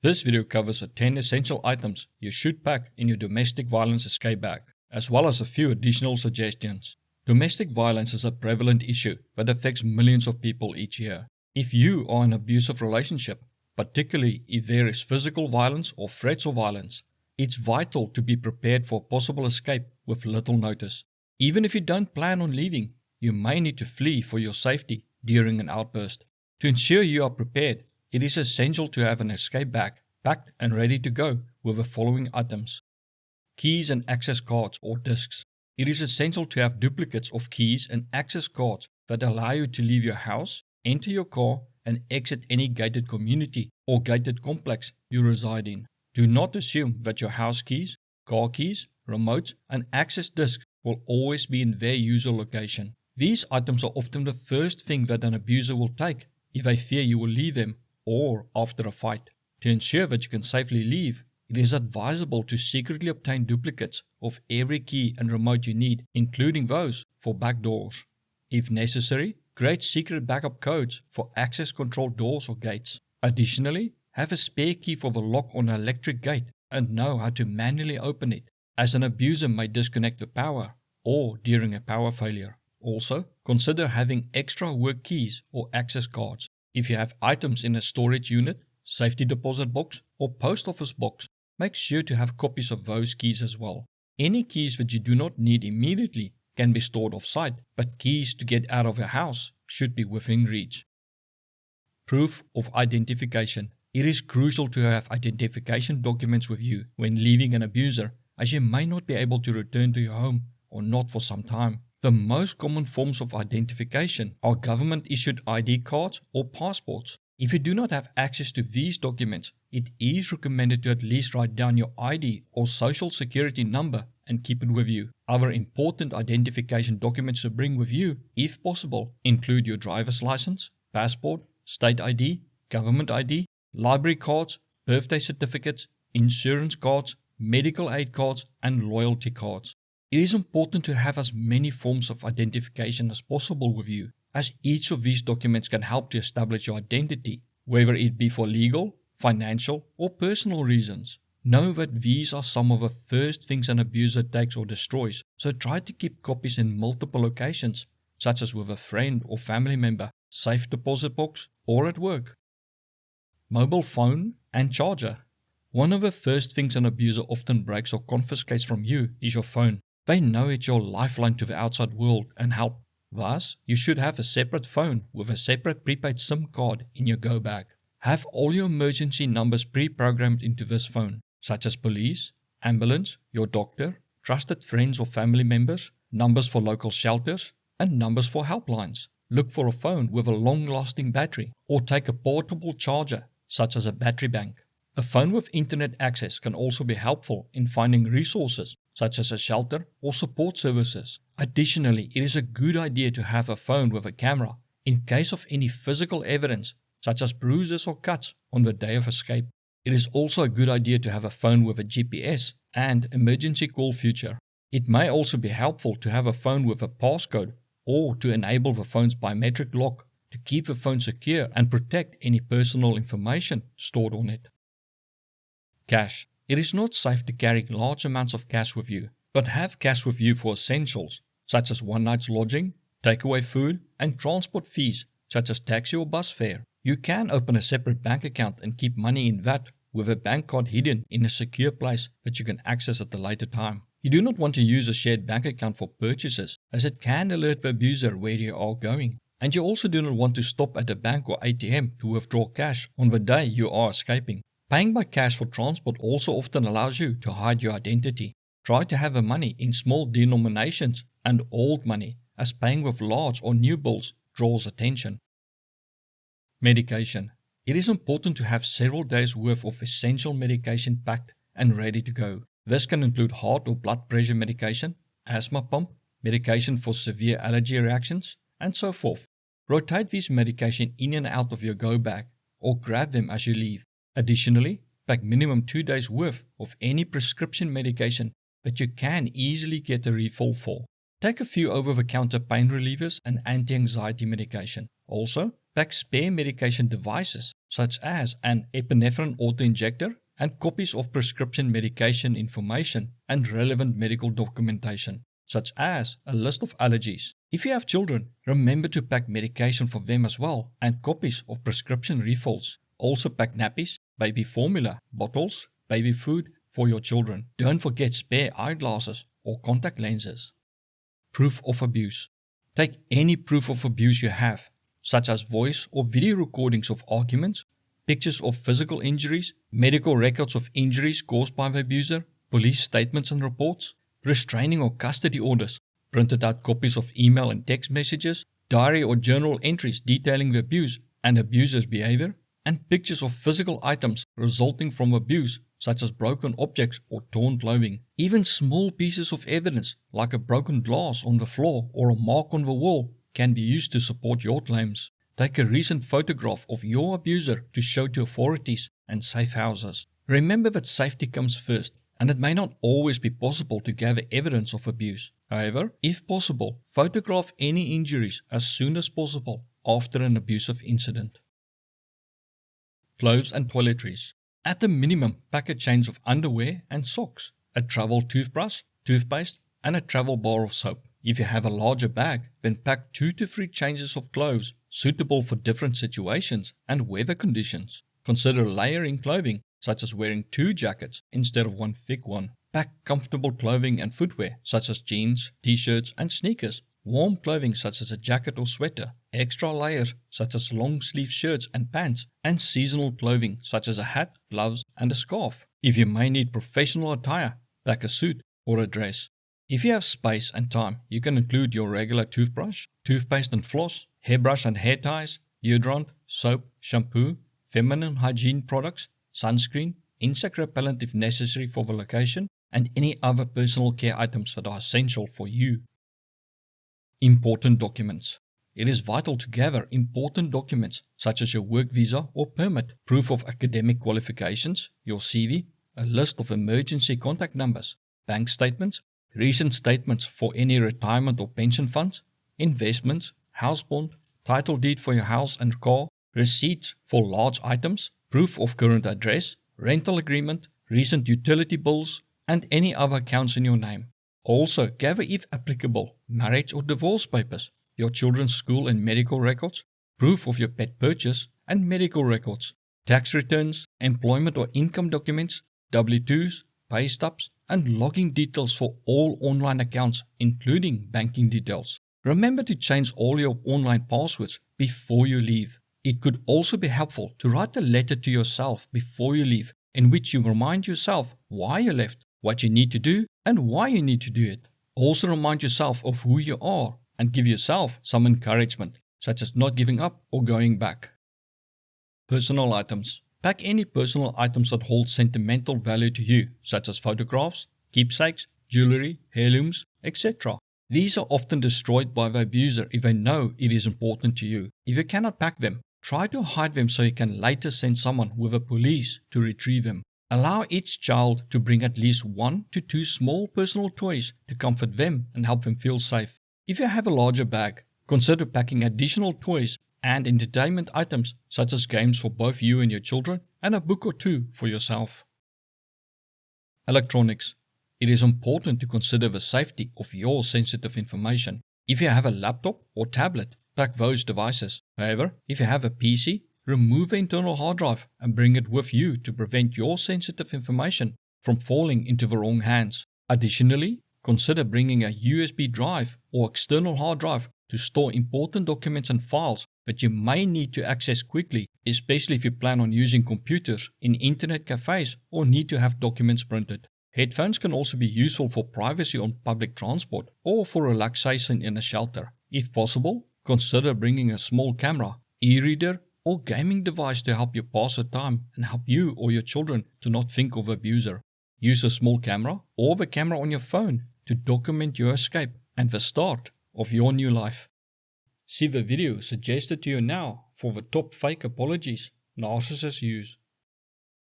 This video covers the 10 essential items you should pack in your domestic violence escape bag, as well as a few additional suggestions. Domestic violence is a prevalent issue that affects millions of people each year. If you are in an abusive relationship, particularly if there is physical violence or threats of violence, it's vital to be prepared for a possible escape with little notice. Even if you don't plan on leaving, you may need to flee for your safety during an outburst. To ensure you are prepared, it is essential to have an escape bag packed and ready to go with the following items. Keys and access cards or discs. It is essential to have duplicates of keys and access cards that allow you to leave your house, enter your car, and exit any gated community or gated complex you reside in. Do not assume that your house keys, car keys, remotes, and access discs will always be in their usual location. These items are often the first thing that an abuser will take if they fear you will leave them or after a fight. To ensure that you can safely leave, it is advisable to secretly obtain duplicates of every key and remote you need, including those for back doors. If necessary, create secret backup codes for access control doors or gates. Additionally, have a spare key for the lock on an electric gate and know how to manually open it, as an abuser may disconnect the power or during a power failure. Also, consider having extra work keys or access cards. If you have items in a storage unit, safety deposit box, or post office box, make sure to have copies of those keys as well. Any keys that you do not need immediately can be stored off-site, but keys to get out of your house should be within reach. Proof of identification. It is crucial to have identification documents with you when leaving an abuser, as you may not be able to return to your home or not for some time. The most common forms of identification are government-issued ID cards or passports. If you do not have access to these documents, it is recommended to at least write down your ID or social security number and keep it with you. Other important identification documents to bring with you, if possible, include your driver's license, passport, state ID, government ID, library cards, birthday certificates, insurance cards, medical aid cards, and loyalty cards. It is important to have as many forms of identification as possible with you, as each of these documents can help to establish your identity, whether it be for legal, financial, or personal reasons. Know that these are some of the first things an abuser takes or destroys, so try to keep copies in multiple locations, such as with a friend or family member, safe deposit box, or at work. Mobile phone and charger. One of the first things an abuser often breaks or confiscates from you is your phone. They know it's your lifeline to the outside world and help. Thus, you should have a separate phone with a separate prepaid SIM card in your go bag. Have all your emergency numbers pre-programmed into this phone, such as police, ambulance, your doctor, trusted friends or family members, numbers for local shelters, and numbers for helplines. Look for a phone with a long-lasting battery, or take a portable charger, such as a battery bank. A phone with internet access can also be helpful in finding resources, such as a shelter or support services. Additionally, it is a good idea to have a phone with a camera in case of any physical evidence, such as bruises or cuts on the day of escape. It is also a good idea to have a phone with a GPS and emergency call feature. It may also be helpful to have a phone with a passcode or to enable the phone's biometric lock to keep the phone secure and protect any personal information stored on it. Cash. It is not safe to carry large amounts of cash with you, but have cash with you for essentials, such as one night's lodging, takeaway food, and transport fees, such as taxi or bus fare. You can open a separate bank account and keep money in that, with a bank card hidden in a secure place that you can access at a later time. You do not want to use a shared bank account for purchases, as it can alert the abuser where you are going. And you also do not want to stop at a bank or ATM to withdraw cash on the day you are escaping. Paying by cash for transport also often allows you to hide your identity. Try to have the money in small denominations and old money, as paying with large or new bills draws attention. Medication. It is important to have several days' worth of essential medication packed and ready to go. This can include heart or blood pressure medication, asthma pump, medication for severe allergy reactions, and so forth. Rotate these medication in and out of your go bag, or grab them as you leave. Additionally, pack minimum 2 days worth of any prescription medication that you can easily get a refill for. Take a few over-the-counter pain relievers and anti-anxiety medication. Also, pack spare medication devices such as an epinephrine autoinjector and copies of prescription medication information and relevant medical documentation, such as a list of allergies. If you have children, remember to pack medication for them as well and copies of prescription refills. Also pack nappies, baby formula, bottles, baby food for your children. Don't forget spare eyeglasses or contact lenses. Proof of abuse. Take any proof of abuse you have, such as voice or video recordings of arguments, pictures of physical injuries, medical records of injuries caused by the abuser, police statements and reports, restraining or custody orders, printed out copies of email and text messages, diary or journal entries detailing the abuse and abuser's behavior, and pictures of physical items resulting from abuse, such as broken objects or torn clothing. Even small pieces of evidence, like a broken glass on the floor or a mark on the wall, can be used to support your claims. Take a recent photograph of your abuser to show to authorities and safe houses. Remember that safety comes first, and it may not always be possible to gather evidence of abuse. However, if possible, photograph any injuries as soon as possible after an abusive incident. Clothes and toiletries. At the minimum, pack a change of underwear and socks, a travel toothbrush, toothpaste, and a travel bar of soap. If you have a larger bag, then pack 2 to 3 changes of clothes suitable for different situations and weather conditions. Consider layering clothing, such as wearing 2 jackets instead of one thick one. Pack comfortable clothing and footwear, such as jeans, t-shirts, and sneakers. Warm clothing such as a jacket or sweater, extra layers such as long sleeve shirts and pants, and seasonal clothing such as a hat, gloves, and a scarf. If you may need professional attire, pack a suit or a dress. If you have space and time, you can include your regular toothbrush, toothpaste and floss, hairbrush and hair ties, deodorant, soap, shampoo, feminine hygiene products, sunscreen, insect repellent if necessary for the location, and any other personal care items that are essential for you. Important documents. It is vital to gather important documents such as your work visa or permit, proof of academic qualifications, your CV, a list of emergency contact numbers, bank statements, recent statements for any retirement or pension funds, investments, house bond, title deed for your house and car, receipts for large items, proof of current address, rental agreement, recent utility bills, and any other accounts in your name. Also, gather, if applicable, marriage or divorce papers, your children's school and medical records, proof of your pet purchase, and medical records, tax returns, employment or income documents, W-2s, pay stubs, and login details for all online accounts, including banking details. Remember to change all your online passwords before you leave. It could also be helpful to write a letter to yourself before you leave, in which you remind yourself why you left, what you need to do, and why you need to do it. Also remind yourself of who you are and give yourself some encouragement, such as not giving up or going back. Personal items. Pack any personal items that hold sentimental value to you, such as photographs, keepsakes, jewelry, heirlooms, etc. These are often destroyed by the abuser if they know it is important to you. If you cannot pack them, try to hide them so you can later send someone with the police to retrieve them. Allow each child to bring at least 1 to 2 small personal toys to comfort them and help them feel safe. If you have a larger bag, consider packing additional toys and entertainment items such as games for both you and your children and a book or 2 for yourself. Electronics. It is important to consider the safety of your sensitive information. If you have a laptop or tablet, pack those devices. However, if you have a PC, remove the internal hard drive and bring it with you to prevent your sensitive information from falling into the wrong hands. Additionally, consider bringing a USB drive or external hard drive to store important documents and files that you may need to access quickly, especially if you plan on using computers in internet cafes or need to have documents printed. Headphones can also be useful for privacy on public transport or for relaxation in a shelter. If possible, consider bringing a small camera, e-reader, or gaming device to help you pass the time and help you or your children to not think of the abuser. Use a small camera or the camera on your phone to document your escape and the start of your new life. See the video suggested to you now for the top fake apologies narcissists use.